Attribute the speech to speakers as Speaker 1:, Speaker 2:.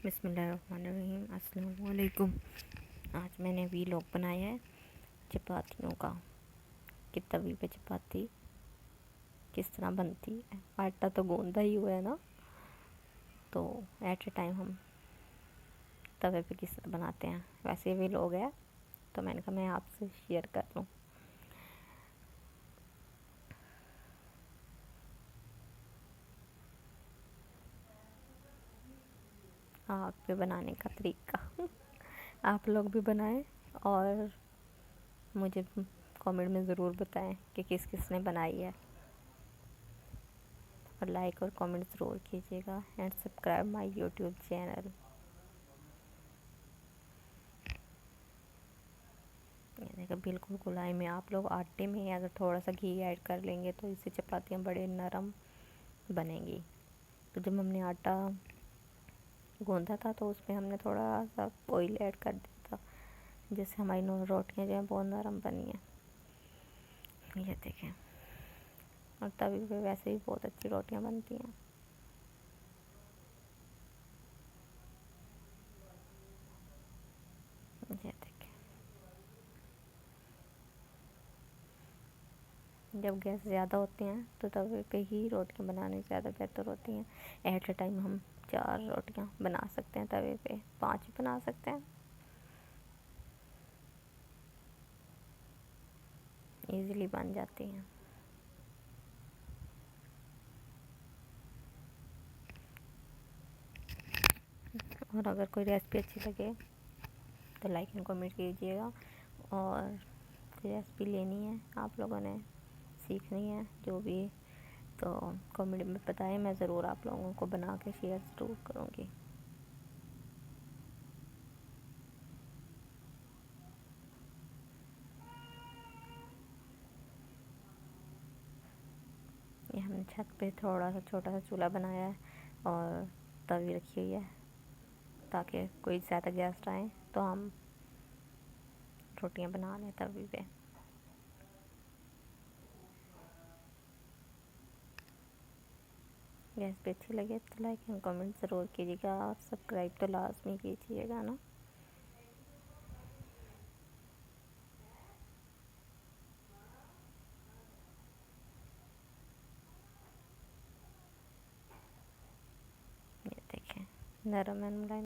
Speaker 1: बिस्मिल्लाहिर्रहमानिर्रहीम। अस्सलाम वालेकुम। आज मैंने व्लॉग बनाया है चपातियों का कि तवी पे चपाती किस तरह बनती है। आटा तो गूंदा ही हुआ है ना, तो एट ए टाइम हम तवे पे किस तरह बनाते हैं वैसे व्लॉग है, तो मैंने कहा मैं आपसे शेयर कर लूँ। आग पे बनाने का तरीका आप लोग भी बनाएं और मुझे कमेंट में ज़रूर बताएं कि किस किस ने बनाई है, और लाइक और कमेंट ज़रूर कीजिएगा and subscribe my YouTube channel. ये देखो बिल्कुल गुलाई में। आप लोग आटे में अगर थोड़ा सा घी ऐड कर लेंगे तो इससे चपातियाँ बड़े नरम बनेंगी। तो जब हमने आटा गूंदा था तो उसमें हमने थोड़ा सा ऑयल ऐड कर दिया था, जिससे हमारी रोटियाँ जो हैं बहुत नरम बनी हैं। ये देखें, और तवी पे वैसे भी बहुत अच्छी रोटियाँ बनती हैं। ये देखें, जब गैस ज़्यादा होती हैं तो तवे पे ही रोटियाँ बनानी ज़्यादा बेहतर होती हैं। एट ए टाइम हम 4 रोटियाँ बना सकते हैं, तवे पे 5 भी बना सकते हैं, इजीली बन जाती हैं। और अगर कोई रेसिपी अच्छी लगे तो लाइक एंड कमेंट कीजिएगा, और कोई रेसिपी लेनी है आप लोगों ने, सीखनी है जो भी, तो कमेंट में बताएं। मैं ज़रूर आप लोगों को बना के शेयर ज़रूर करूँगी। ये हमने छत पे थोड़ा सा छोटा सा चूल्हा बनाया है और तवी रखी हुई है, ताकि कोई ज़्यादा गेस्ट आए तो हम रोटियां बना लें तवी पे। गैस पे अच्छी लगे तो लाइक एंड कमेंट ज़रूर कीजिएगा, और सब्सक्राइब तो लाजमी कीजिएगा ना। ये देखें, नरम एंड मुलायम।